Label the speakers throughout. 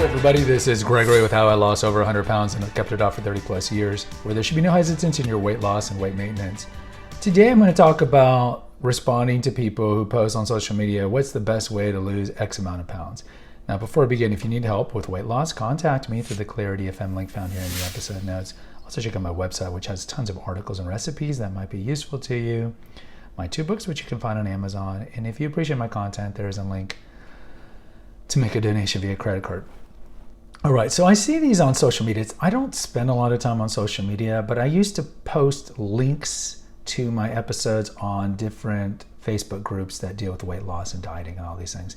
Speaker 1: Everybody, this is Gregory with How I Lost Over 100 Pounds and Kept It Off for 30 plus years, where there should be no hesitance in your weight loss and weight maintenance. Today I'm going to talk about responding to people who post on social media, what's the best way to lose X amount of pounds. Now, before I begin, if you need help with weight loss, contact me through the Clarity FM link found here in the episode notes. Also check out my website, which has tons of articles and recipes that might be useful to you. My 2 books, which you can find on Amazon. And if you appreciate my content, there is a link to make a donation via credit card. All right, so I see these on social media. I don't spend a lot of time on social media, but I used to post links to my episodes on different Facebook groups that deal with weight loss and dieting and all these things.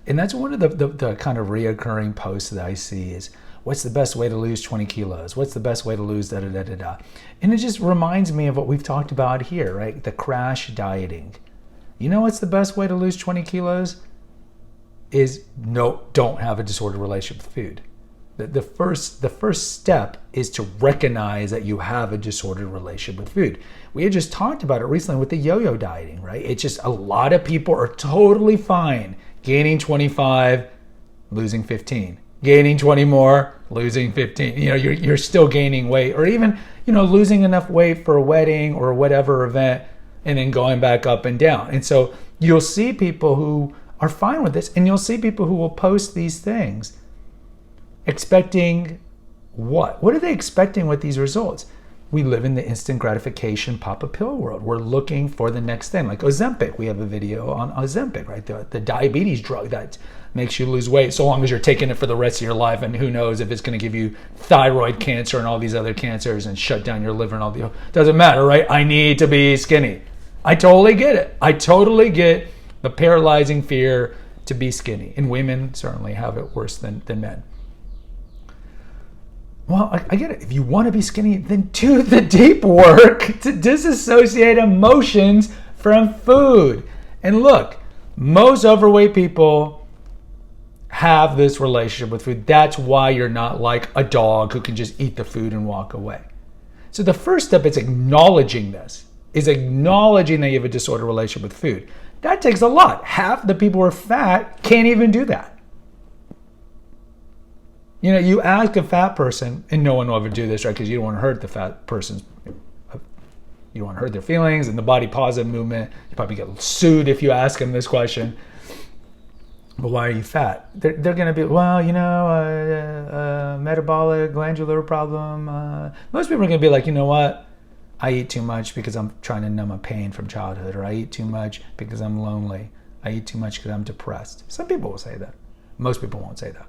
Speaker 1: And that's one of the kind of reoccurring posts that I see is, what's the best way to lose 20 kilos? What's the best way to lose da-da-da-da-da? And it just reminds me of what we've talked about here, right? The crash dieting. You know what's the best way to lose 20 kilos? Is don't have a disordered relationship with food. The first step is to recognize that you have a disordered relationship with food. We had just talked about it recently with the yo-yo dieting, right? It's just a lot of people are totally fine gaining 25, losing 15, gaining 20 more, losing 15. You know, you're still gaining weight, or even, losing enough weight for a wedding or whatever event, and then going back up and down. And so you'll see people who are fine with this, and you'll see people who will post these things expecting what? What are they expecting with these results? We live in the instant gratification pop a pill world. We're looking for the next thing, like Ozempic. We have a video on Ozempic, right? The diabetes drug that makes you lose weight so long as you're taking it for the rest of your life, and who knows if it's going to give you thyroid cancer and all these other cancers and shut down your liver and all the, doesn't matter, right? I need to be skinny. I totally get it. I totally get the paralyzing fear to be skinny, and women certainly have it worse than men. Well, I get it. If you want to be skinny, then do the deep work to disassociate emotions from food. And look, most overweight people have this relationship with food. That's why you're not like a dog who can just eat the food and walk away. So the first step is acknowledging this, is acknowledging that you have a disordered relationship with food. That takes a lot. Half the people who are fat can't even do that. You ask a fat person, and no one will ever do this, right? Because you don't want to hurt the fat person's, you don't want to hurt their feelings, and the body positive movement, you probably get sued if you ask them this question. But why are you fat? They're going to be, metabolic, glandular problem. Most people are going to be like, you know what? I eat too much because I'm trying to numb a pain from childhood, or I eat too much because I'm lonely. I eat too much because I'm depressed. Some people will say that. Most people won't say that.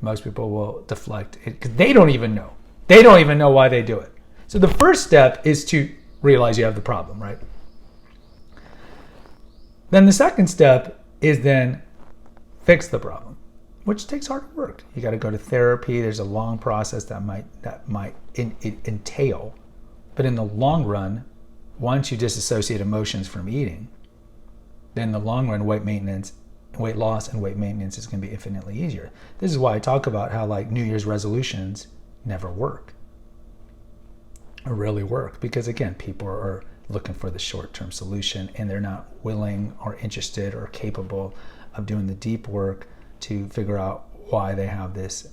Speaker 1: Most people will deflect it because they don't even know. They don't even know why they do it. So the first step is to realize you have the problem, right? Then the second step is then fix the problem, which takes hard work. You got to go to therapy. There's a long process that might entail. But in the long run, once you disassociate emotions from eating, then in the long run, weight loss and weight maintenance is going to be infinitely easier. This is why I talk about how New Year's resolutions never work, or really work, because again, people are looking for the short-term solution, and they're not willing or interested or capable of doing the deep work to figure out why they have this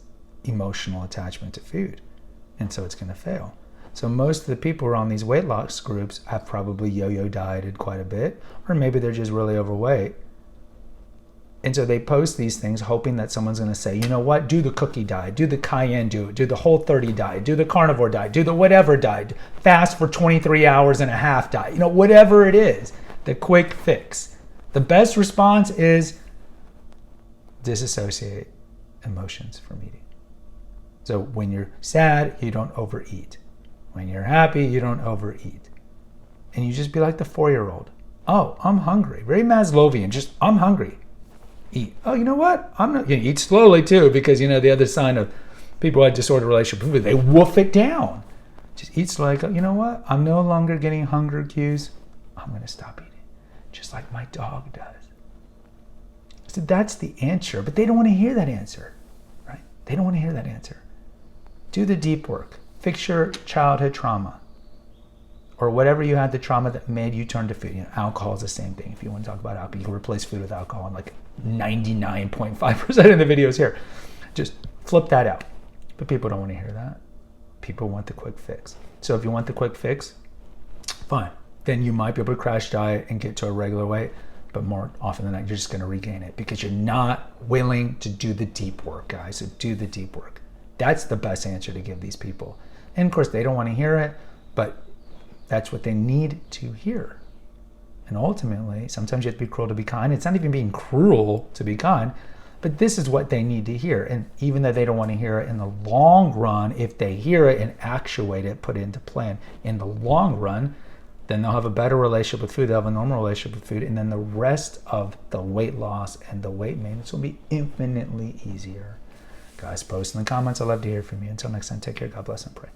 Speaker 1: emotional attachment to food. And so it's going to fail. So most of the people who are on these weight loss groups have probably yo-yo dieted quite a bit, or maybe they're just really overweight. And so they post these things hoping that someone's going to say, you know what, do the cookie diet, do the cayenne do the Whole30 diet, do the carnivore diet, do the whatever diet, fast for 23 hours and a half diet, whatever it is, the quick fix. The best response is disassociate emotions from eating. So when you're sad, you don't overeat. When you're happy, you don't overeat. And you just be like the 4-year-old. Oh, I'm hungry. Very Maslowian, just I'm hungry. Eat. Oh, you know what? I'm not going to eat slowly too, because the other sign of people who have disordered relationship with food, they wolf it down. Just eat slowly. You know what? I'm no longer getting hunger cues. I'm going to stop eating, just like my dog does. So that's the answer, but they don't want to hear that answer, right? They don't want to hear that answer. Do the deep work. Fix your childhood trauma, or whatever you had, the trauma that made you turn to food. Alcohol is the same thing. If you want to talk about alcohol, you can replace food with alcohol in 99.5% of the videos here. Just flip that out. But people don't want to hear that. People want the quick fix. So if you want the quick fix, fine. Then you might be able to crash diet and get to a regular weight, but more often than not, you're just going to regain it because you're not willing to do the deep work, guys. So do the deep work. That's the best answer to give these people. And of course, they don't want to hear it, but that's what they need to hear. And ultimately, sometimes you have to be cruel to be kind. It's not even being cruel to be kind, but this is what they need to hear. And even though they don't want to hear it in the long run, if they hear it and actuate it, put it into plan in the long run, then they'll have a better relationship with food. They'll have a normal relationship with food. And then the rest of the weight loss and the weight maintenance will be infinitely easier. Guys, post in the comments. I'd love to hear from you. Until next time, take care. God bless and pray.